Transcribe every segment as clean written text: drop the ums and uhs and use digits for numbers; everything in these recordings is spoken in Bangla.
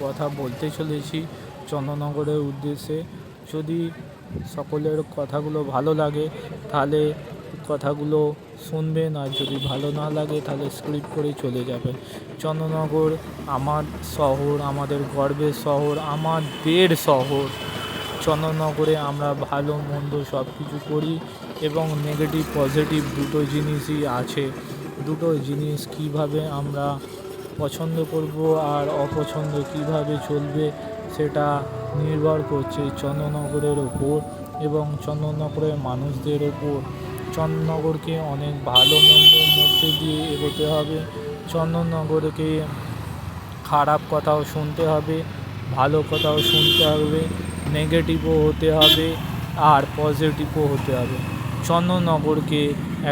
কথা বলতে চলেছি চন্দননগরের উদ্দেশ্যে। যদি সকলের কথাগুলো ভালো লাগে তাহলে কথাগুলো শুনবেন, আর যদি ভালো না লাগে তাহলে স্কিপ করে চলে যাবেন। চন্দননগর আমার শহর, আমাদের গর্বের শহর, আমাদের শহর। চন্দননগরে আমরা ভালো মন্দ সব কিছু করি এবং নেগেটিভ পজিটিভ দুটো জিনিসই আছে। দুটো জিনিস কিভাবে আমরা পছন্দ করব আর অপছন্দ কিভাবে চলবে সেটা নির্ভর করছে চন্দননগরের ওপর এবং চন্দননগরের মানুষদের ওপর। চন্দননগরকে অনেক ভালো মন্দর মধ্যে দিয়ে এগোতে হবে। চন্দননগরকে খারাপ কথাও শুনতে হবে, ভালো কথাও শুনতে হবে, নেগেটিভও হতে হবে আর পজিটিভও হতে হবে। চন্দননগরকে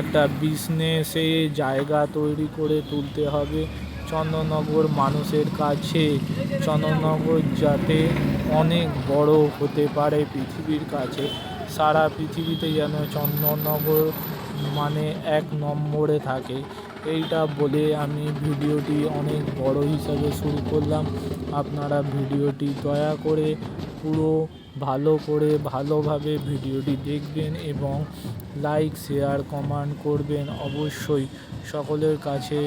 একটা বিজনেসের জায়গা তৈরি করে তুলতে হবে। চন্দননগর মানুষের কাছে চন্দননগর যাতে অনেক বড় হতে পারে পৃথিবীর কাছে, সারা পৃথিবীতে যেন চন্দননগর মানে এক নম্বরে থাকে, এইটা বলে আমি ভিডিওটি অনেক বড় হিসাবে শুরু করলাম। আপনারা ভিডিওটি দয়া করে পুরো ভালো করে ভালোভাবে ভিডিওটি দেখবেন এবং লাইক শেয়ার কমেন্ট করবেন অবশ্যই। সকলের কাছে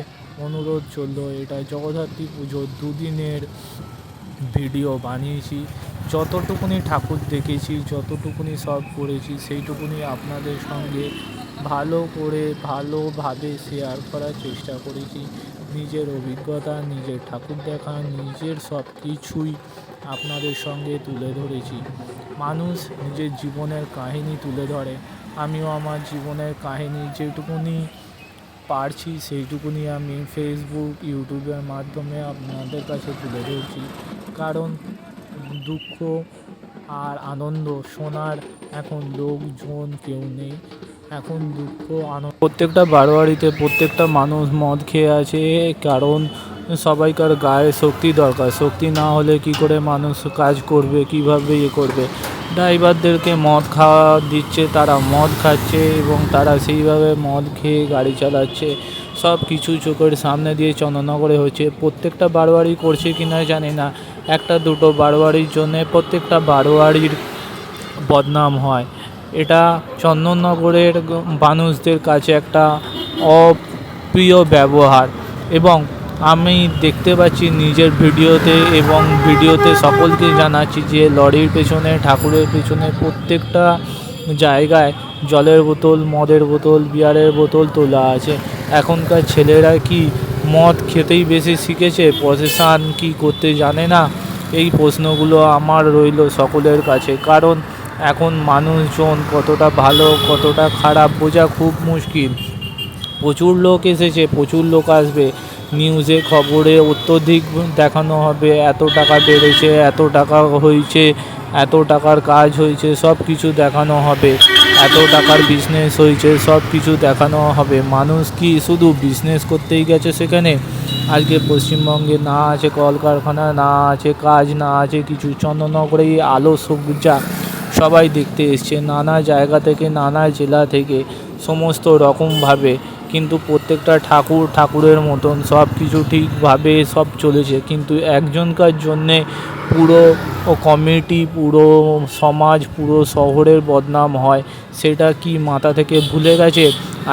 অনুরোধ চলল, এটা জগদ্ধাত্রী পুজোর দুদিনের ভিডিও বানিয়েছি। যতটুকুনি ঠাকুর দেখেছি, যতটুকুনি সব করেছি সেইটুকুনি আপনাদের সঙ্গে ভালো করে ভালোভাবে শেয়ার করার চেষ্টা করেছি। নিজের অভিজ্ঞতা, নিজের ঠাকুর দেখা, নিজের সব কিছুই আপনাদের সঙ্গে তুলে ধরেছি। মানুষ নিজের জীবনের কাহিনী তুলে ধরে, আমিও আমার জীবনের কাহিনী যেটুকুনি পারছি সেইটুকুনি আমি ফেসবুক ইউটিউবের মাধ্যমে আপনাদের কাছে তুলে ধরছি। কারণ দুঃখ আর আনন্দ শোনার এখন লোকজন কেউ নেই। এখন দুঃখ আনন্দ প্রত্যেকটা বারোয়ারিতে প্রত্যেকটা মানুষ মদ খেয়ে আছে, কারণ সবাইকার গায়ে শক্তি দরকার। শক্তি না হলে কি করে মানুষ কাজ করবে, কিভাবে করবে। ড্রাইভারদেরকে মদ খাওয়া দিচ্ছে, তারা মদ খাচ্ছে এবং তারা সেইভাবে মদ খেয়ে গাড়ি চালাচ্ছে। সব কিছু চোখের সামনে দিয়ে চন্দননগরে হচ্ছে। প্রত্যেকটা বারোয়ারি করছে কিনা জানি না, একটা দুটো বারোয়ারির জন্যে প্রত্যেকটা বারোয়ারির বদনাম হয়। এটা চন্দননগরের মানুষদের কাছে একটা অপ্রিয় ব্যবহার এবং আমি দেখতে পাচ্ছি নিজের ভিডিওতে এবং ভিডিওতে সকলকে জানাচ্ছি যে লরির পেছনে, ঠাকুরের পেছনে প্রত্যেকটা জায়গায় জলের বোতল, মদের বোতল, বিয়ারের বোতল তোলা আছে। এখনকার ছেলেরা কি মদ খেতেই বেশি শিখেছে, প্রসেশন কি করতে জানে না? এই প্রশ্নগুলো আমার রইল সকলের কাছে। কারণ এখন মানুষজন কতটা ভালো কতটা খারাপ বোঝা খুব মুশকিল। প্রচুর লোক এসেছে, প্রচুর লোক আসবে, নিউজে খবরে অত্যধিক দেখানো হবে, এত টাকা বেড়েছে, এত টাকা হয়েছে, এত টাকার কাজ হয়েছে, সব কিছু দেখানো হবে, এত টাকার বিজনেস হয়েছে, সব কিছু দেখানো হবে। মানুষ কি শুধু বিজনেস করতেই গেছে সেখানে? আজকে পশ্চিমবঙ্গে না আছে কলকারখানা, না আছে কাজ, না আছে কিছু। চন্দননগরে আলো সজ্জা সবাই দেখতে এসছে, নানা জায়গা থেকে, নানা জেলা থেকে, সমস্ত রকমভাবে। কিন্তু প্রত্যেকটা ঠাকুরের মতন সব কিছু ঠিকভাবে সব চলেছে, কিন্তু একজনকার জন্যে পুরো কমিটি, পুরো সমাজ, পুরো শহরের বদনাম হয়। সেটা কি মাথা থেকে ভুলে গেছে?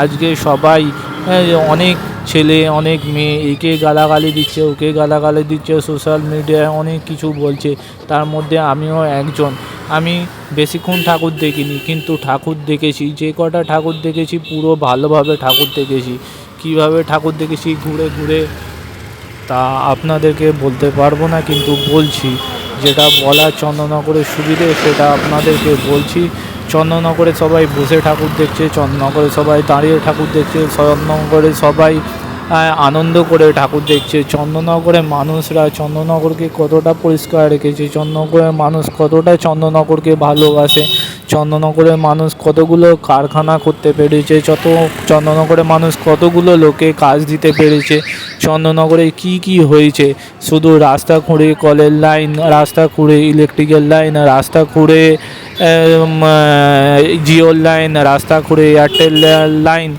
আজকে সবাই অনেক ছেলে অনেক মেয়ে একে গালাগালি দিচ্ছে, ওকে গালাগালি দিচ্ছে, সোশ্যাল মিডিয়ায় অনেক কিছু বলছে। তার মধ্যে আমিও একজন। আমি বেশিক্ষণ ঠাকুর দেখিনি, কিন্তু ঠাকুর দেখেছি। যে কটা ঠাকুর দেখেছি পুরো ভালোভাবে ঠাকুর দেখেছি। কিভাবে ঠাকুর দেখেছি ঘুরে ঘুরে তা আপনাদেরকে বলতে পারবো না, কিন্তু বলছি যেটা বলা চন্দননগরের সুবিধে সেটা আপনাদেরকে বলছি। চন্দননগরে সবাই বসে ঠাকুর দেখছে, চন্দননগরে সবাই দাঁড়িয়ে ঠাকুর দেখছে, চন্দননগরে সবাই আনন্দ করে ঠাকুর দেখছে। চন্দননগরের মানুষরা চন্দননগরকে কতটা পরিষ্কার রেখেছে, চন্দননগরের মানুষ কতটা চন্দননগরকে ভালোবাসে, চন্দননগরের মানুষ কতগুলো কারখানা করতে পেরেছে, চন্দননগরের মানুষ কতগুলো লোকে কাজ দিতে পেরেছে। চন্দননগরে কি কি হয়েছে, শুধু রাস্তা খুঁড়ে কলের লাইন, রাস্তা খুঁড়ে ইলেকট্রিকের লাইন, রাস্তা খুঁড়ে জিওর লাইন, রাস্তা খুঁড়ে এয়ারটেল লাইন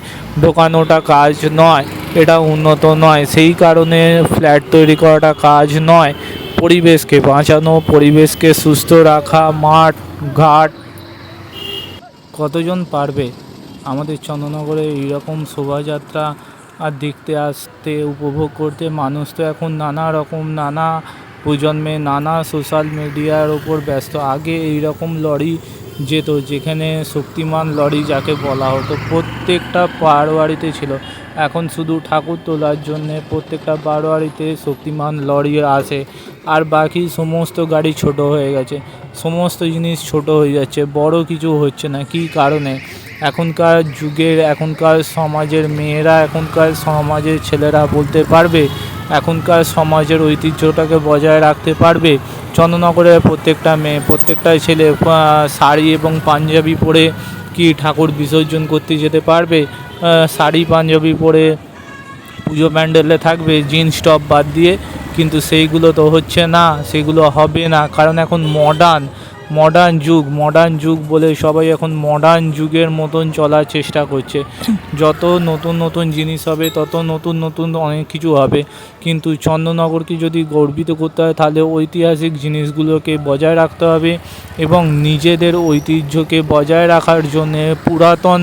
ঢোকানোটা কাজ নয়, এটা উন্নত নয়। সেই কারণে ফ্ল্যাট তৈরি করাটা কাজ নয়। পরিবেশকে বাঁচানো, পরিবেশকে সুস্থ রাখা, মাঠ ঘাট কতজন পারবে আমাদের চন্দননগরে এইরকম শোভাযাত্রা আর দেখতে আসতে, উপভোগ করতে? মানুষ তো এখন নানা রকম, নানা প্রজন্মে নানা সোশ্যাল মিডিয়ার ওপর ব্যস্ত। আগে এই রকম লরি যেত, যেখানে শক্তিমান লরি যাকে বলা হতো, প্রত্যেকটা বারোয়ারিতে ছিল। এখন শুধু ঠাকুর তোলার জন্যে প্রত্যেকটা বারোয়ারিতে শক্তিমান লরি আসে, আর বাকি সমস্ত গাড়ি ছোট হয়ে গেছে। সমস্ত জিনিস ছোট হয়ে যাচ্ছে, বড় কিছু হচ্ছে না। কী কারণে? এখনকার যুগের, এখনকার সমাজের মেয়েরা, এখনকার সমাজের ছেলেরা বলতে পারবে, এখনকার সমাজের ঐতিহ্যটাকে বজায় রাখতে পারবে? চন্দননগরের প্রত্যেকটা মেয়ে, প্রত্যেকটা ছেলে শাড়ি এবং পাঞ্জাবি পরে কি ঠাকুর বিসর্জন করতে যেতে পারবে? শাড়ি পাঞ্জাবি পরে পুজো প্যান্ডেলে থাকবে, জিন্স টপ বাদ দিয়ে। কিন্তু সেইগুলো তো হচ্ছে না, সেগুলো হবে না, কারণ এখন মডার্ন যুগ বলে সবাই এখন মডার্ন যুগের মতন চলার চেষ্টা করছে। যত নতুন নতুন জিনিস হবে, তত নতুন নতুন অনেক কিছু হবে। কিন্তু চন্দননগরকে যদি গর্বিত করতে হয়, তাহলে ঐতিহাসিক জিনিসগুলোকে বজায় রাখতে হবে এবং নিজেদের ঐতিহ্যকে বজায় রাখার জন্যে পুরাতন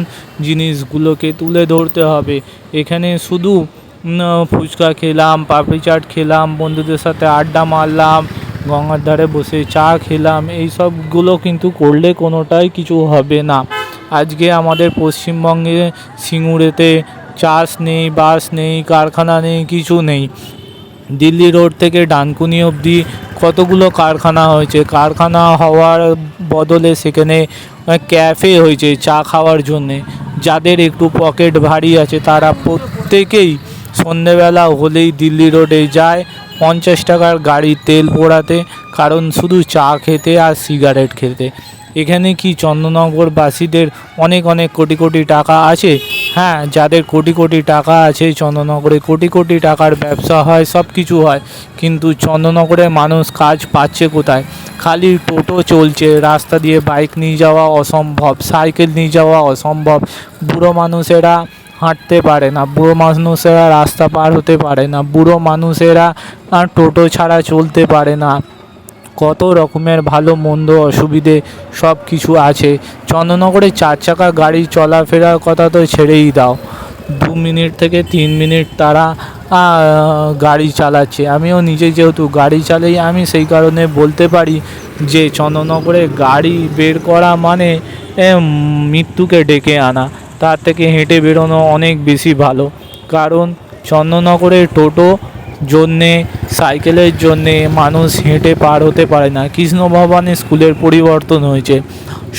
জিনিসগুলোকে তুলে ধরতে হবে। এখানে শুধু ফুচকা খেলাম, পাপড়ি চাট খেলাম, বন্ধুদের সাথে আড্ডা মারলাম, গঙ্গার ধারে বসে চা খেলাম, এই সবগুলো কিন্তু করলে কোনোটাই কিছু হবে না। আজকে আমাদের পশ্চিমবঙ্গে সিঙ্গুরেতে চাষ নেই, বাস নেই, কারখানা নেই, কিছু নেই। দিল্লি রোড থেকে ডানকুনি অবধি কতগুলো কারখানা হয়েছে। কারখানা হওয়ার বদলে সেখানে ক্যাফে হয়েছে চা খাওয়ার জন্যে। যাদের একটু পকেট ভারী আছে তারা প্রত্যেকেই সন্ধেবেলা হলেই দিল্লি রোডে যায় 50 টাকার গাড়ি তেল পোড়াতে, কারণ শুধু চা খেতে আর সিগারেট খেতে। এখানে কি চন্দননগরবাসীদের অনেক অনেক কোটি কোটি টাকা আছে? হ্যাঁ, যাদের কোটি কোটি টাকা আছে, চন্দননগরে কোটি কোটি টাকার ব্যবসা হয়, সব কিছু হয়। কিন্তু চন্দননগরে মানুষ কাজ পাচ্ছে কোথায়? খালি টোটো চলছে, রাস্তা দিয়ে বাইক নিয়ে যাওয়া অসম্ভব, সাইকেল নিয়ে যাওয়া অসম্ভব। বুড়ো মানুষেরা হাঁটতে পারে না, বুড়ো মানুষেরা রাস্তা পার হতে পারে না, বুড়ো মানুষেরা টোটো ছাড়া চলতে পারে না। কত রকমের ভালো মন্দ অসুবিধে সব কিছু আছে। চন্দননগরে 4 চাকা গাড়ি চলাফেরার কথা তো ছেড়েই দাও, 2 মিনিট থেকে 3 মিনিট তারা গাড়ি চালাচ্ছে। আমিও নিজে যেহেতু গাড়ি চালাই, আমি সেই কারণে বলতে পারি যে চন্দননগরে গাড়ি বের করা মানে মৃত্যুকে ডেকে আনা। তার থেকে হেঁটে বেরোনো অনেক বেশি ভালো। কারণ চন্দননগরে টোটো জন্যে, সাইকেলের জন্যে মানুষ হেঁটে পার হতে পারে না। কৃষ্ণভবনে স্কুলের পরিবর্তন হয়েছে,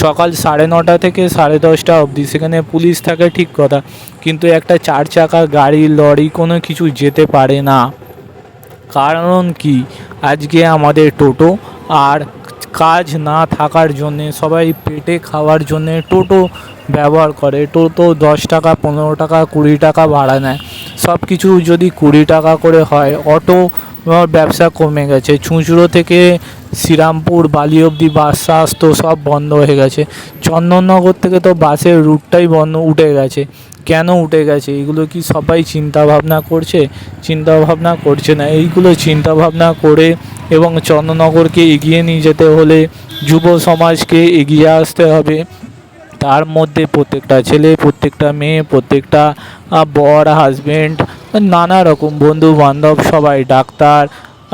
সকাল 9:30 থেকে 10:30 অবধি, সেখানে পুলিশ থাকে ঠিক কথা, কিন্তু একটা 4 চাকা গাড়ি, লরি কোনো কিছু যেতে পারে না। কারণ কি? আজকে আমাদের টোটো, আর কাজ না থাকার জন্যে সবাই পেটে খাওয়ার জন্যে টোটো ব্যবহার করে। টোটো 10 টাকা, 15 টাকা, 20 টাকা ভাড়া নেয়। সব কিছু যদি 20 টাকা করে হয়, অটো ব্যবসা কমে গেছে। চুঁচুড়ো থেকে শ্রীরামপুর বালি অবধি বাস আসতো, সব বন্ধ হয়ে গেছে। চন্দননগর থেকে তো বাসের রুটটাই বন্ধ, উঠে গেছে। কেন উঠে গেছে? এগুলো কি সবাই চিন্তা ভাবনা করছে? চিন্তা ভাবনা করছে না। এইগুলো চিন্তা ভাবনা করে এবং চন্দননগরকে এগিয়ে নিয়ে যেতে হলে যুব সমাজকে এগিয়ে আসতে হবে। তার মধ্যে প্রত্যেকটা ছেলে, প্রত্যেকটা মেয়ে, প্রত্যেকটা বর, হাজব্যান্ড, নানা রকম বন্ধু বান্ধব, সবাই, ডাক্তার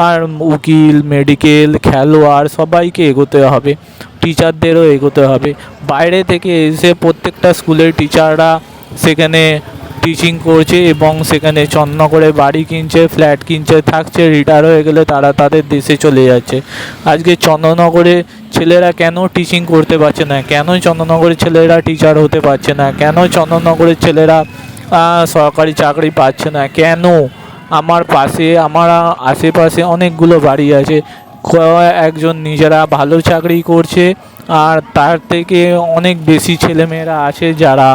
আর উকিল, মেডিকেল, খেলোয়াড়, সবাইকে এগোতে হবে। টিচারদেরও এগোতে হবে। বাইরে থেকে এসে প্রত্যেকটা স্কুলের টিচাররা সেখানে টিচিং করছে এবং সেখানে চন্দননগরে বাড়ি কিনছে, ফ্ল্যাট কিনছে, থাকছে, রিটায়ার হয়ে গেলে তারা তাদের দেশে চলে যাচ্ছে। আজকে চন্দননগরে ছেলেরা কেন টিচিং করতে পারছে না? কেন চন্দননগরের ছেলেরা টিচার হতে পারছে না? কেন চন্দননগরের ছেলেরা সরকারি চাকরি পাচ্ছে না? কেন? আমার আশেপাশে অনেকগুলো বাড়ি আছে, একজন নিজেরা ভালো চাকরি করছে, আর তার থেকে অনেক বেশি ছেলেমেয়েরা আছে যারা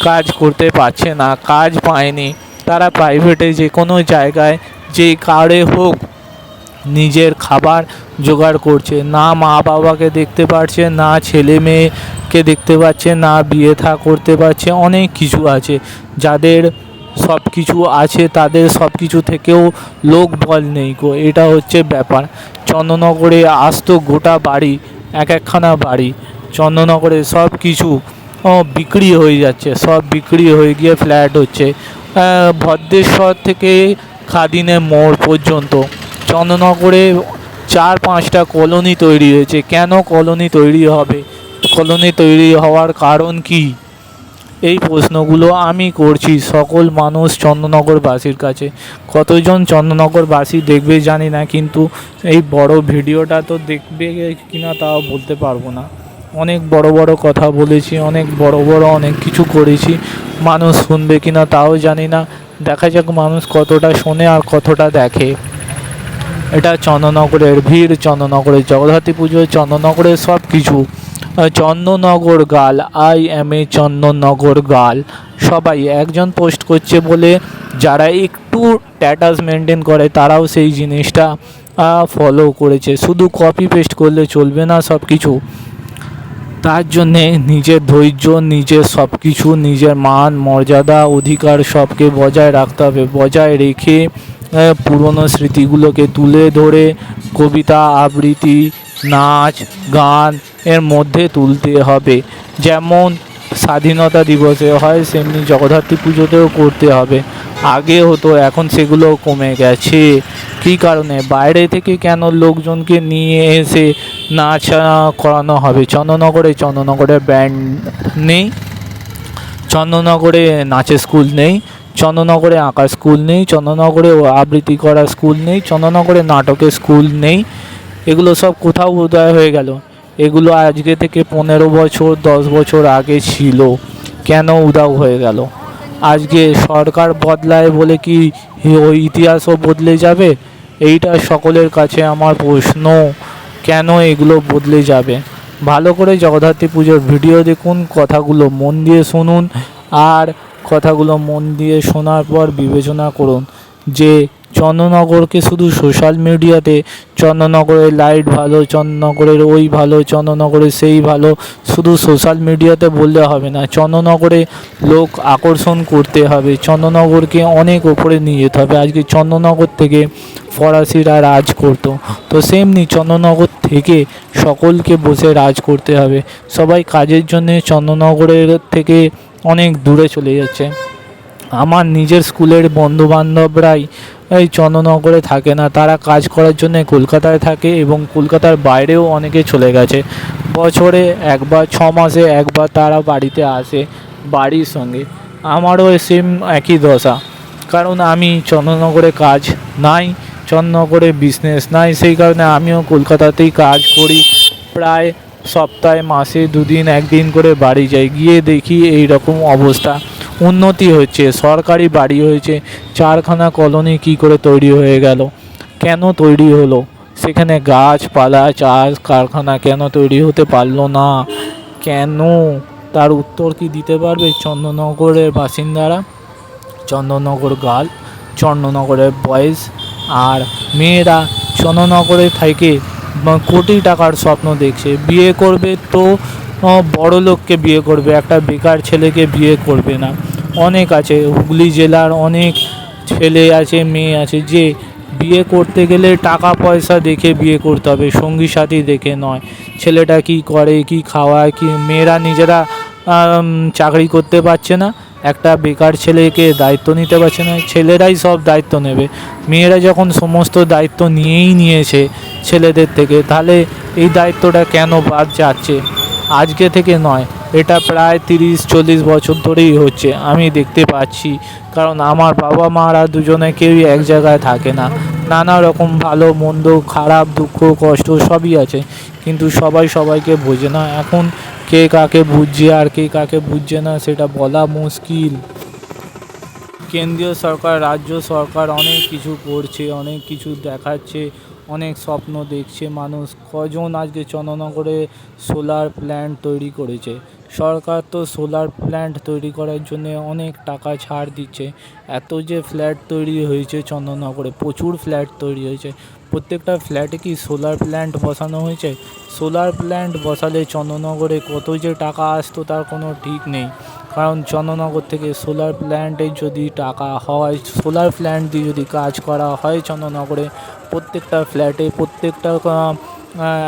কাজ করতে পারছে না, কাজ পায়নি। তারা প্রাইভেটে যে কোনো জায়গায়, যে কারে হোক, নিজের খাবার জোগাড় করছে। না মা বাবাকে দেখতে পারছে, না ছেলে মেয়েকে দেখতে পাচ্ছে, না বিয়ে থা করতে পারছে। অনেক কিছু আছে যাদের সব কিছু আছে, তাদের সব কিছু থেকেও লোক বল নেই গো, এটা হচ্ছে ব্যাপার। চন্দননগরে আসতো গোটা বাড়ি, এক একখানা বাড়ি চন্দননগরে সব কিছু বিক্রি হয়ে যাচ্ছে, সব বিক্রি হয়ে গিয়ে ফ্ল্যাট হচ্ছে। ভদ্রেশ্বর থেকে খাদিনে মোড় পর্যন্ত চন্দননগরে 4-5টা কলোনি তৈরি হয়েছে। কেন কলোনি তৈরি হবে? কলোনি তৈরি হওয়ার কারণ কি? এই প্রশ্নগুলো আমি করছি সকল মানুষ চন্দননগরবাসীর কাছে। কতজন চন্দননগরবাসী দেখবে জানি না, কিন্তু এই বড় ভিডিওটা তো দেখবে কিনা তাও বলতে পারবো না। অনেক বড় বড় কথা বলেছি, অনেক বড় বড় অনেক কিছু করেছি, মানুষ শুনবে কিনা তাও জানি না। দেখা যাক মানুষ কতটা শোনে আর কতটা দেখে। এটা চন্দননগরের ভিড়, চন্দননগরের জগদ্ধাত্রী পুজো, চন্দননগরের সব কিছু। Chandannagar girl, I M A Chandannagar girl. সবাই একজন পোস্ট করছে বলে যারা একটু স্ট্যাটাস মেনটেন করে তারাও সেই জিনিসটা ফলো করেছে। শুধু কপি পেস্ট করলে চলবে না সব কিছু, তার জন্যে নিজের ধৈর্য, নিজের সব কিছু, নিজের মান মর্যাদা অধিকার সবকে বজায় রাখতে হবে। বজায় রেখে পুরনো স্মৃতিগুলোকে তুলে ধরে কবিতা আবৃত্তি, নাচ গান এর মধ্যে তুলতে হবে। যেমন স্বাধীনতা দিবসে হয় সেমনি জগদ্ধাত্রী পুজোতেও করতে হবে। আগে হতো, এখন সেগুলো কমে গেছে। কী কারণে? বাইরে থেকে কেন লোকজনকে নিয়ে এসে নাচ করানো হবে? চন্দননগরে ব্যান্ড নেই, চন্দননগরে নাচের স্কুল নেই, চন্দননগরে আঁকার স্কুল নেই, চন্দননগরে আবৃত্তি করার স্কুল নেই, চন্দননগরে নাটকের স্কুল নেই। এগুলো সব কোথাও উদয় হয়ে গেল? এগুলো আজকে থেকে 15 বছর 10 বছর আগে ছিল, কেন উধাও হয়ে গেল? আজকে সরকার বদলায় বলে কি ওই ইতিহাসও বদলে যাবে? এইটা সকলের কাছে আমার প্রশ্ন, কেন এগুলো বদলে যাবে? ভালো করে জগদ্ধাত্রী পুজোর ভিডিও দেখুন, কথাগুলো মন দিয়ে শুনুন, আর কথাগুলো মন দিয়ে শোনার পর বিবেচনা করুন যে চন্দননগরকে শুধু সোশ্যাল মিডিয়াতে চন্দননগরের লাইট ভালো, চন্দননগরের ওই ভালো, চন্দননগরের সেই ভালো শুধু সোশ্যাল মিডিয়াতে বললে হবে না। চন্দননগরে লোক আকর্ষণ করতে হবে, চন্দননগরকে অনেক ওপরে নিয়ে যেতে হবে। আজকে চন্দননগর থেকে ফরাসিরা রাজ করতো, তো সেমনি চন্দননগর থেকে সকলকে বসে রাজ করতে হবে। সবাই কাজের জন্যে চন্দননগরের থেকে অনেক দূরে চলে যাচ্ছে। আমার নিজের স্কুলের বন্ধুবান্ধবরাই এই চন্দননগরে থাকে না, তারা কাজ করার জন্য কলকাতায় থাকে এবং কলকাতার বাইরেও অনেকে চলে গেছে। বছরে একবার, 6 মাসে একবার তারা বাড়িতে আসে বাড়ির সঙ্গে। আমারও সেম একই দশা, কারণ আমি চন্দননগরে কাজ নাই, চন্দননগরে বিজনেস নাই, সেই কারণে আমিও কলকাতাতেই কাজ করি। প্রায় সপ্তাহে মাসে 2 দিন 1 দিন করে বাড়ি যাই, গিয়ে দেখি এই রকম অবস্থা। উন্নতি হচ্ছে, সরকারি বাড়ি হয়েছে, 4খানা কলোনি কী করে তৈরি হয়ে গেল? কেন তৈরি হলো? সেখানে গাছপালা চাষ কারখানা কেন তৈরি হতে পারলো না? কেন? তার উত্তর কি দিতে পারবে চন্দননগরের বাসিন্দারা? চন্দননগর গার্ল, চন্দননগরের বয়েজ আর মেয়েরা চন্দননগরে থেকে কোটি টাকার স্বপ্ন দেখছে। বিয়ে করবে তো বড় লোককে বিয়ে করবে, একটা বেকার ছেলেকে বিয়ে করবে না। অনেক আছে, হুগলি জেলার অনেক ছেলে আছে মেয়ে আছে যে বিয়ে করতে গেলে টাকা পয়সা দেখে বিয়ে করতে হবে, সঙ্গী সাথী দেখে নয়। ছেলেটা কি করে, কি খাওয়ায়, কি মেয়েরা নিজেরা চাকরি করতে পারছে না, একটা বেকার ছেলেকে দায়িত্ব নিতে পারছে না, ছেলেরাই সব দায়িত্ব নেবে। মেয়েরা যখন সমস্ত দায়িত্ব নিয়েই নিয়েছে ছেলেদের থেকে, তাহলে এই দায়িত্বটা কেন বাদ যাচ্ছে? আজকে থেকে নয়, এটা প্রায় 30-40 বছর ধরেই হচ্ছে, আমি দেখতে পাচ্ছি। কারণ আমার বাবা মারা দুজনে কেউই এক জায়গায় থাকে না, নানা রকম ভালো মন্দ খারাপ দুঃখ কষ্ট সবই আছে, কিন্তু সবাই সবাইকে বোঝে না। এখন কে কাকে বুঝছে আর কে কাকে বুঝছে না সেটা বলা মুশকিল। কেন্দ্রীয় সরকার রাজ্য সরকার অনেক কিছু করছে, অনেক কিছু দেখাচ্ছে, অনেক স্বপ্ন দেখছে মানুষ। কজন আজকে চন্দননগরে সোলার প্ল্যান্ট তৈরি করেছে? সরকার তো সোলার প্ল্যান্ট তৈরি করার জন্য অনেক টাকা ছাড় দিচ্ছে। এত যে ফ্ল্যাট তৈরি হয়েছে চন্দননগরে, প্রচুর ফ্ল্যাট তৈরি হয়েছে, প্রত্যেকটা ফ্ল্যাটে কি সোলার প্ল্যান্ট বসানো হয়েছে? সোলার প্ল্যান্ট বসালে চন্দননগরে কত যে টাকা আসতো তার কোনো ঠিক নেই। কারণ চন্দননগর থেকে সোলার প্ল্যান্টে যদি টাকা হয়, সোলার প্ল্যান্ট দিয়ে যদি কাজ করা হয় চন্দননগরে প্রত্যেকটা ফ্ল্যাটে, প্রত্যেকটা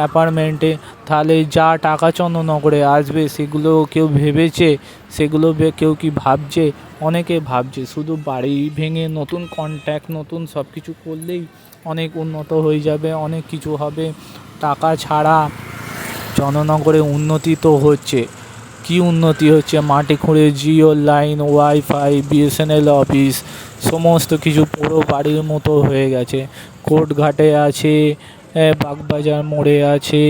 অ্যাপার্টমেন্টে, তাহলে যা টাকা চন্দননগরে আসবে সেগুলো কেউ ভেবেছে? সেগুলো কেউ কি ভাবছে? অনেকে ভাবছে। শুধু বাড়ি ভেঙে নতুন কন্ট্যাক্ট, নতুন সব কিছু করলেই অনেক উন্নত হয়ে যাবে, অনেক কিছু হবে। টাকা ছাড়া চন্দননগরে উন্নতি তো হচ্ছে। কি উন্নতি হচ্ছে? মাটি খুঁড়ে Jio line, wifi, BSNL office, সমস্ত কিছু পুরো বাড়ির মতো হয়ে গেছে। কোর্টঘাটে আছে, বাগবাজার মোড়ে আছে,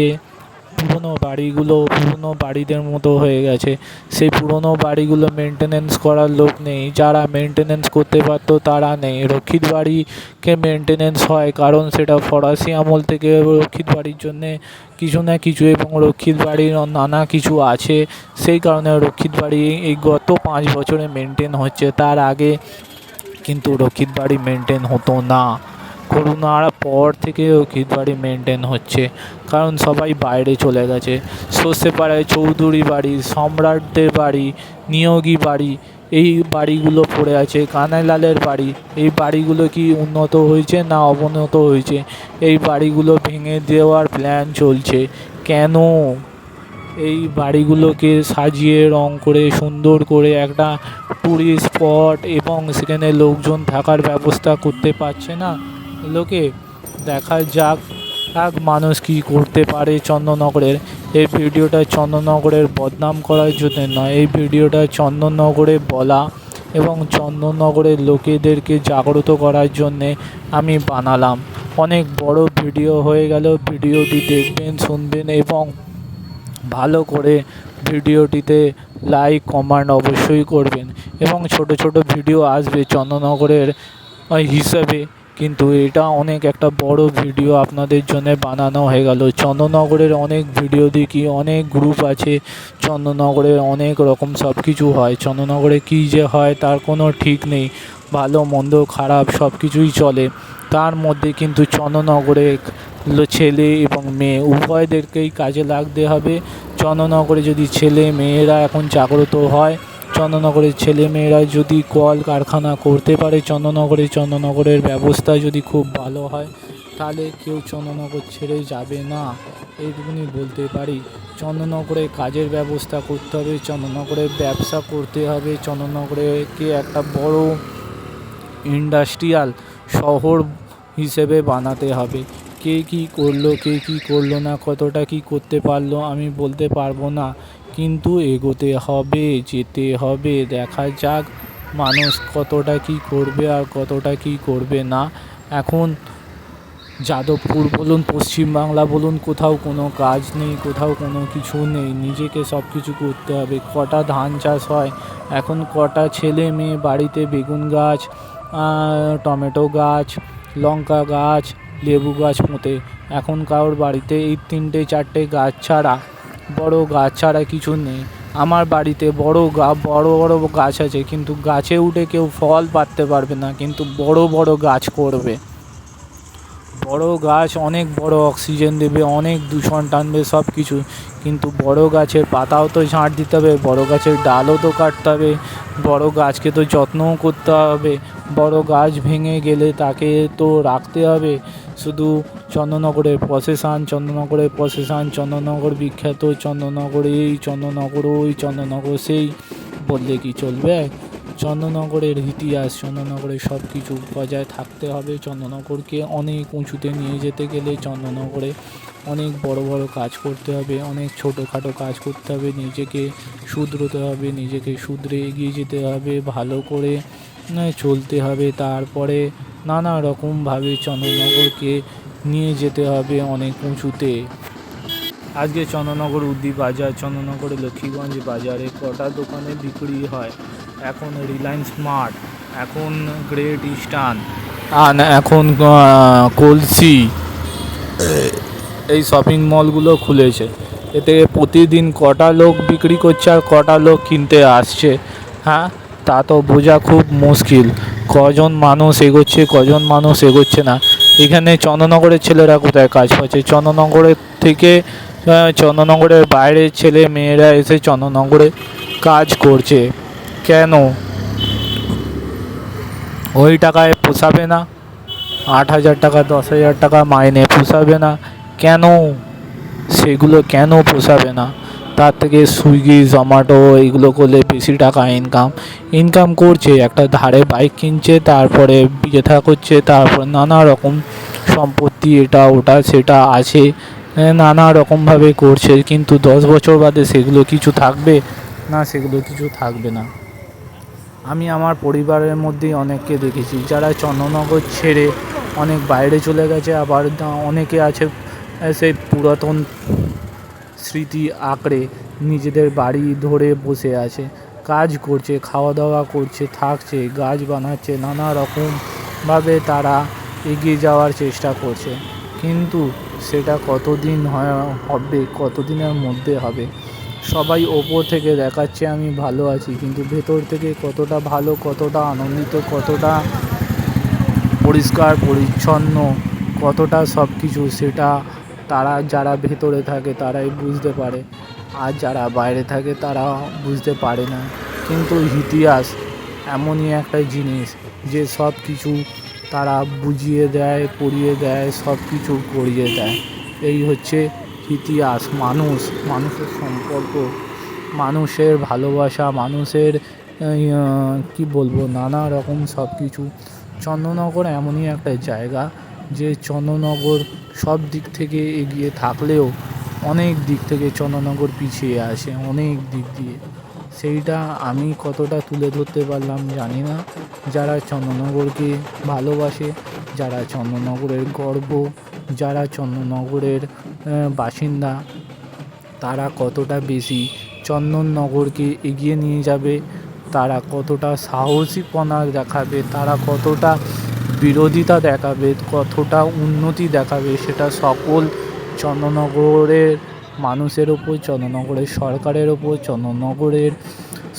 পুরনো বাড়িগুলো পুরনো বাড়িদের মতো হয়ে গেছে। সেই পুরনো বাড়িগুলো মেনটেনেন্স করার লোক নেই, যারা মেনটেনেন্স করতে পারতো তারা নেই। রক্ষিত বাড়িকে মেনটেনেন্স হয় কারণ সেটা ফরাসি আমল থেকে রক্ষিত বাড়ির জন্যে কিছু না কিছু, এবং রক্ষিত বাড়ির নানা কিছু আছে, সেই কারণে রক্ষিত বাড়ি এই গত 5 বছরে মেনটেন হচ্ছে। তার আগে কিন্তু রক্ষিত বাড়ি মেনটেন হতো না। করোনার পর থেকে রক্ষিত বাড়ি মেনটেন হচ্ছে, কারণ সবাই বাইরে চলে গেছে। সর্ষেপাড়ায় চৌধুরী বাড়ি, সম্রাটদের বাড়ি, নিয়োগী বাড়ি, এই বাড়িগুলো পড়ে আছে। কানাইলালের বাড়ি, এই বাড়িগুলো কি উন্নত হয়েছে না অবনত হয়েছে? এই বাড়িগুলো ভেঙে দেওয়ার প্ল্যান চলছে। কেন? এই বাড়িগুলোকে সাজিয়ে রং করে সুন্দর করে একটা টুরিস্ট স্পট এবং সেখানে লোকজন থাকার ব্যবস্থা করতে পারছে না লোকে। দেখা যাক মানুষ কি করতে পারে চন্দননগরের। এই ভিডিওটা চন্দননগরের বদনাম করার জন্য নয়, এই ভিডিওটা চন্দননগরে বলা এবং চন্দননগরের লোকেদেরকে জাগ্রত করার জন্যে আমি বানালাম। অনেক বড় ভিডিও হয়ে গেল। ভিডিওটি দেখবেন, শুনবেন এবং ভালো করে ভিডিওটিতে লাইক কমেন্ট অবশ্যই করবেন। এবং ছোট ছোট ভিডিও আসবে চন্দননগরের হিসাবে, কিন্তু এটা অনেক একটা বড় ভিডিও আপনাদের জন্য বানানো হয়ে গেল। চন্দননগরের অনেক ভিডিও দেখি, অনেক গ্রুপ আছে, চন্দননগরের অনেক রকম সব কিছু হয়। চন্দননগরে কী যে হয় তার কোনো ঠিক নেই, ভালো মন্দ খারাপ সব কিছুই চলে। তার মধ্যে কিন্তু চন্দননগরে ছেলে এবং মেয়ে উভয়দেরকেই কাজে লাগতে হবে। চন্দননগরে যদি ছেলে মেয়েরা এখন জাগ্রত হয়, চন্দননগরের ছেলে মেয়েরা যদি কল কারখানা করতে পারে, চন্দননগরের ব্যবস্থা যদি খুব ভালো হয়, তাহলে কেউ চন্দননগর ছেড়ে যাবে না, এইটুকুনি বলতে পারি। চন্দননগরে কাজের ব্যবস্থা করতে হবে, চন্দননগরে ব্যবসা করতে হবে, চন্দননগরকে একটা বড় ইন্ডাস্ট্রিয়াল শহর হিসেবে বানাতে হবে। কে কী করলো, কে কী করলো না, কতটা কী করতে পারলো আমি বলতে পারবো না, কিন্তু এগোতে হবে, যেতে হবে। দেখা যাক মানুষ কতটা কী করবে আর কতটা কী করবে না। এখন যাদবপুর বলুন, পশ্চিমবাংলা বলুন, কোথাও কোনো কাজ নেই, কোথাও কোনো কিছু নেই। নিজেকে সব কিছু করতে হবে। কটা ধান চাষ হয় এখন, কটা ছেলে মেয়ে বাড়িতে বেগুন গাছ, টমেটো গাছ, লঙ্কা গাছ, লেবু গাছ পোঁতে। এখন কারোর বাড়িতে এই 3-4টে গাছ ছাড়া, বড় গাছ ছাড়া কিছু নেই। আমার বাড়িতে বড় বড় গাছ আছে, কিন্তু গাছে উঠে কেউ ফল পাড়তে পারবে না, কিন্তু বড় বড় গাছ করবে। বড় গাছ অনেক বড় অক্সিজেন দেবে, অনেক দূষণ টানবে সব কিছু, কিন্তু বড় গাছের পাতাও তো ঝাঁট দিতে হবে, বড় গাছের ডালও তো কাটতে হবে, বড় গাছকে তো যত্নও করতে হবে। বড় গাছ ভেঙে গেলে তাকে তো রাখতে হবে। শুধু চন্দননগরের প্রসেশন, চন্দননগর বিখ্যাত, চন্দননগর এই, চন্দননগর ওই, চন্দননগর সেই বললে কি চলবে? চন্দননগরের ইতিহাস, চন্দননগরের সব কিছু বজায় থাকতে হবে। চন্দননগরকে অনেক উঁচুতে নিয়ে যেতে গেলে চন্দননগরে অনেক বড় বড় কাজ করতে হবে, অনেক ছোটোখাটো কাজ করতে হবে, নিজেকে শুধরোতে হবে, নিজেকে শুধরে এগিয়ে যেতে হবে, ভালো করে চলতে হবে। তারপরে নানা রকমভাবে চন্দননগরকে নিয়ে যেতে হবে অনেক উঁচুতে। আজকে চন্দননগর উদ্দি বাজার, চন্দননগরের লক্ষ্মীগঞ্জ বাজারে কটা দোকানে বিক্রি হয়। এখন রিলায়েন্স স্মার্ট, এখন গ্রেট ইস্টার্ন, আর এখন কলসি, এই শপিং মলগুলো খুলেছে। এতে প্রতিদিন কটা লোক বিক্রি করছে আর কটা লোক কিনতে আসছে, হ্যাঁ, তা তো বোঝা খুব মুশকিল। কজন মানুষ এগোচ্ছে, কজন মানুষ এগোচ্ছে না। এখানে চন্দননগরের ছেলেরা কোথায় কাজ পাচ্ছে? চন্দননগরের থেকে চন্দননগরের বাইরের ছেলে মেয়েরা এসে চন্দননগরে কাজ করছে। কেন ওই টাকায় পোষাবে না? 8,000 টাকা 10,000 টাকা মাইনে পোষাবে না? কেন সেগুলো কেন পোষাবে না? তার থেকে সুইগি জোম্যাটো এইগুলো করলে বেশি টাকা ইনকাম করছে, একটা ধারে বাইক কিনছে, তারপরে বিয়ে থা করছে, তারপর নানা রকম সম্পত্তি এটা ওটা সেটা আছে, নানা রকমভাবে করছে, কিন্তু 10 বছর বাদে সেগুলো কিছু থাকবে না? সেগুলো কিছু থাকবে না। আমি আমার পরিবারের মধ্যেই অনেককে দেখেছি যারা চন্দননগর ছেড়ে অনেক বাইরে চলে গেছে, আবার অনেকে আছে সেই পুরাতন স্মৃতি আঁকড়ে নিজেদের বাড়ি ধরে বসে আছে, কাজ করছে, খাওয়া দাওয়া করছে, থাকছে, গাছ বানাচ্ছে, নানা রকমভাবে তারা এগিয়ে যাওয়ার চেষ্টা করছে, কিন্তু সেটা কতদিন হবে, কতদিনের মধ্যে হবে? সবাই ওপর থেকে দেখাচ্ছে আমি ভালো আছি, কিন্তু ভেতর থেকে কতটা ভালো, কতটা আনন্দিত, কতটা পরিষ্কার পরিচ্ছন্ন, কতটা সব কিছু, সেটা তারা যারা ভেতরে থাকে তারাই বুঝতে পারে, আর যারা বাইরে থাকে তারা বুঝতে পারে না। কিন্তু ইতিহাস এমনই একটা জিনিস যে সব কিছু তারা বুঝিয়ে দেয়, পড়িয়ে দেয়, সব কিছু করিয়ে দেয়। এই হচ্ছে ইতিহাস। মানুষের সম্পর্ক, মানুষের ভালোবাসা, মানুষের কী বলবো, নানা রকম সব কিছু। চন্দননগর এমনই একটা জায়গা যে চন্দননগর সব দিক থেকে এগিয়ে থাকলেও অনেক দিক থেকে চন্দননগর পিছিয়ে আসে, অনেক দিক দিয়ে। সেইটা আমি কতটা তুলে ধরতে পারলাম জানি না। যারা চন্দননগরকে ভালোবাসে, যারা চন্দননগরের গর্ব, যারা চন্দননগরের বাসিন্দা, তারা কতটা বেশি চন্দননগরকে এগিয়ে নিয়ে যাবে, তারা কতটা সাহসীপনা দেখাবে, তারা কতটা বিরোধিতা দেখাবে, কতটা উন্নতি দেখাবে, সেটা সকল চন্দননগরের মানুষের ওপর, চন্দননগরের সরকারের ওপর, চন্দননগরের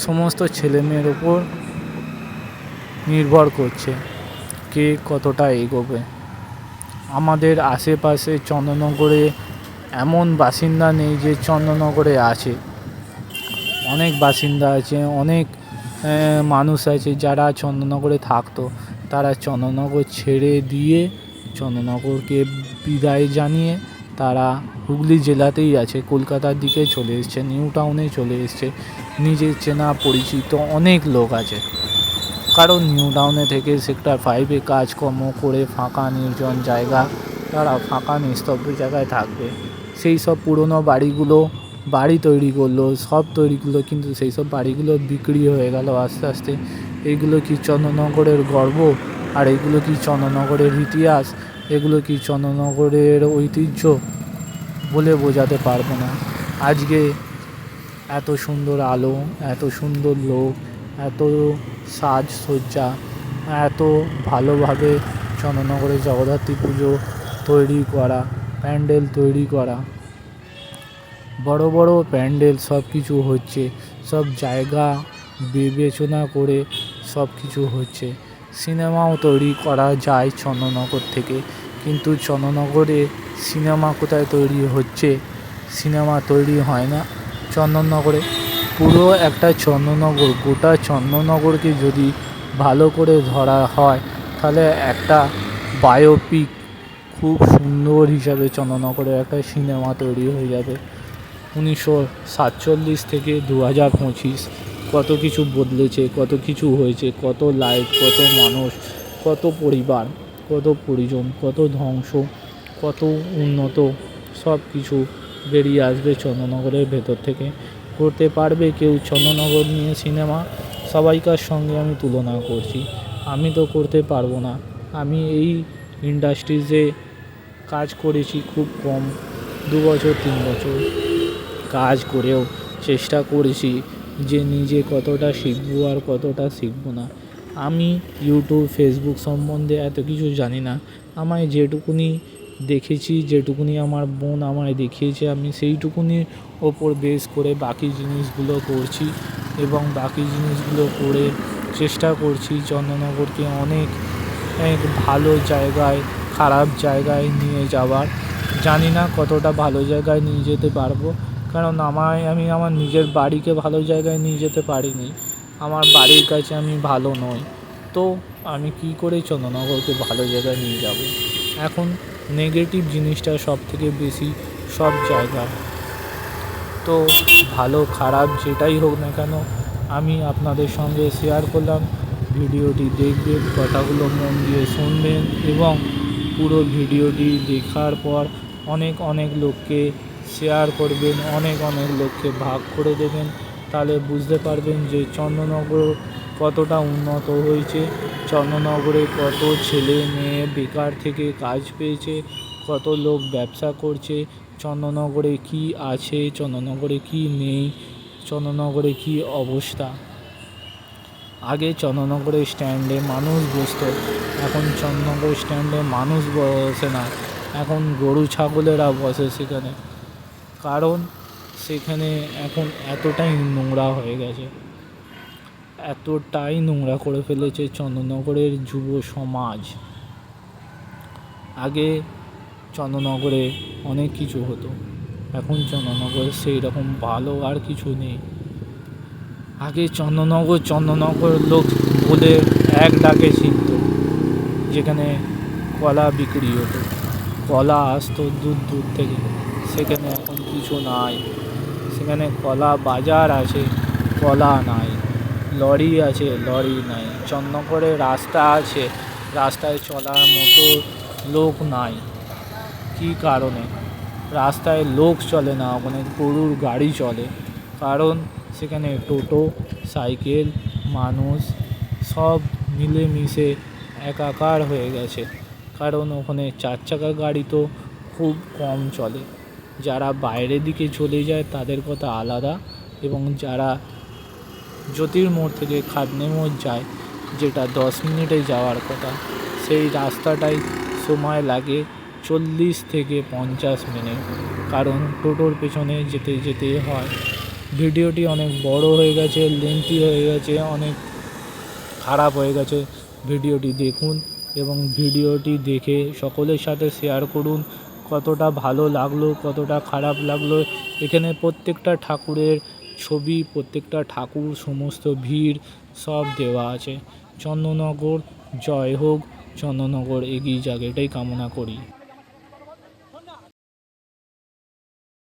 সমস্ত ছেলেমেয়ের ওপর নির্ভর করছে কে কতটা এগোবে। আমাদের আশেপাশে চন্দননগরে এমন বাসিন্দা নেই যে চন্দননগরে আছে, অনেক বাসিন্দা আছে, অনেক মানুষ আছে যারা চন্দননগরে থাকতো, তারা চন্দননগর ছেড়ে দিয়ে চন্দননগরকে বিদায় জানিয়ে তারা হুগলি জেলাতেই আছে, কলকাতার দিকে চলে এসছে, নিউ টাউনে চলে এসছে। নিজের চেনা পরিচিত অনেক লোক আছে, কারণ নিউ টাউনে থেকে সেক্টর 5-এ কাজকর্ম করে ফাঁকা নির্জন জায়গা, তারা ফাঁকা নিস্তব্ধ জায়গায় থাকবে। সেই সব পুরনো বাড়িগুলো বাড়ি তৈরি করলো, সব তৈরি করলো, কিন্তু সেই সব বাড়িগুলো বিক্রি হয়ে গেল আস্তে আস্তে। এইগুলো কি চন্দননগরের গর্ব? আর এইগুলো কি চন্দননগরের ইতিহাস? এগুলো কি চন্দননগরের ঐতিহ্য? বলে বোঝাতে পারবো না। আজকে এত সুন্দর আলো, এত সুন্দর লোক, এত সাজসজ্জা, এত ভালোভাবে চন্দননগরে জগদ্ধাত্রী পুজো তৈরি করা, প্যান্ডেল তৈরি করা, বড় বড় প্যান্ডেল, সব কিছু হচ্ছে, সব জায়গা বিবেচনা করে সব কিছু হচ্ছে। সিনেমাও তৈরি করা যায় চন্দননগর থেকে, কিন্তু চন্দননগরে সিনেমা কোথায় তৈরি হচ্ছে? সিনেমা তৈরি হয় না চন্দননগরে। পুরো একটা চন্দননগর, গোটা চন্দননগরকে যদি ভালো করে ধরা হয়, তাহলে একটা বায়োপিক খুব সুন্দর হিসাবে চন্দননগরে একটা সিনেমা তৈরি হয়ে যাবে। 1947 থেকে 2025 কত কিছু বদলেছে, কত কিছু হয়েছে, কত লাইফ, কত মানুষ, কত পরিবার, কত পরিজন, কত ধ্বংস, কত উন্নত, সব কিছু বেরিয়ে আসবে চন্দননগরের ভেতর থেকে। করতে পারবে কেউ চন্দননগর নিয়ে সিনেমা? সবাইকার সঙ্গে আমি তুলনা করছি, আমি তো করতে পারবো না। আমি এই ইন্ডাস্ট্রিজে কাজ করেছি খুব কম, 2 বছর 3 বছর কাজ করেও চেষ্টা করেছি যে নিজে কতটা শিখবো আর কতটা শিখবো না। আমি ইউটিউব, ফেসবুক সম্বন্ধে এত কিছু জানি না। আমায় যেটুকুনি দেখেছি, যেটুকুনি আমার বোন আমায় দেখিয়েছে, আমি সেইটুকুনির ওপর বেস করে বাকি জিনিসগুলো করছি, এবং বাকি জিনিসগুলো করে চেষ্টা করছি চন্দননগরকে অনেক ভালো জায়গায়, খারাপ জায়গায় নিয়ে যাওয়ার। জানি না কতটা ভালো জায়গায় নিয়ে যেতে পারবো, কারণ আমি আমার নিজের বাড়িকে ভালো জায়গায় নিয়ে যেতে পারিনি। আমার বাড়ির কাছে আমি ভালো নই, তো আমি কি করে চন্দননগরকে ভালো জায়গায় নিয়ে যাব? এখন নেগেটিভ জিনিসটা সব থেকে বেশি সব জায়গায়। তো ভালো খারাপ যেটাই হোক না কেন, আমি আপনাদের সঙ্গে শেয়ার করলাম। ভিডিওটি দেখবেন, কথাগুলো মন দিয়ে শুনবেন এবং পুরো ভিডিওটি দেখার পর অনেক অনেক লোককে শেয়ার করবেন, অনেক অনেক লোককে ভাগ করে দেবেন। তাহলে বুঝতে পারবেন যে চন্দননগর কতটা উন্নত হয়েছে, চন্দননগরে কত ছেলে মেয়ে বেকার থেকে কাজ পেয়েছে, কত লোক ব্যবসা করছে, চন্দননগরে কি আছে, চন্দননগরে কি নেই, চন্দননগরে কি অবস্থা। আগে চন্দননগরে স্ট্যান্ডে মানুষ বসতো, এখন চন্দননগর স্ট্যান্ডে মানুষ বসে না, এখন গরু ছাগলেরা বসে সেখানে। কারণ সেখানে এখন এতটাই নোংরা হয়ে গেছে, এতটাই নোংরা করে ফেলেছে চন্দননগরের যুব সমাজ। আগে চন্দননগরে অনেক কিছু হতো, এখন চন্দননগরে সেই রকম ভালো আর কিছু নেই। আগে চন্দননগর লোক বলে এক ডাকে চিনত, যেখানে কলা বিক্রি হতো, কলা আসতো দূর দূর থেকে, সেখানে এখন কিছু নাই। সেখানে কলা বাজার আছে, কলা নাই, লরি আছে, লরি নাই। চন্দননগরে রাস্তা আছে, রাস্তায় চলার মতো লোক নাই। কী কারণে রাস্তায় লোক চলে না, ওখানে গরুর গাড়ি চলে? কারণ সেখানে টোটো, সাইকেল, মানুষ সব মিলেমিশে একাকার হয়ে গেছে। কারণ ওখানে 4 চাকা গাড়ি তো খুব কম চলে। যারা বাইরের দিকে চলে যায় তাদের কথা আলাদা, এবং যারা জ্যোতির্মোড় থেকে খাদনে মোড় যায়, যেটা 10 মিনিটে যাওয়ার কথা, সেই রাস্তাটাই সময় লাগে 40 থেকে 50 মিনিট, কারণ টোটোর পেছনে যেতে যেতে হয়। ভিডিওটি অনেক বড় হয়ে গেছে, লেন্থি হয়ে গেছে, অনেক খারাপ হয়ে গেছে। ভিডিওটি দেখুন এবং ভিডিওটি দেখে সকলের সাথে শেয়ার করুন। কতটা ভালো লাগলো, কতটা খারাপ লাগলো, এখানে প্রত্যেকটা ঠাকুরের ছবি, প্রত্যেকটা ঠাকুর, সমস্ত ভিড় সব দেওয়া আছে। চন্দননগর জয় হোক, চন্দননগর এগিয়ে যাক, এটাই কামনা করি।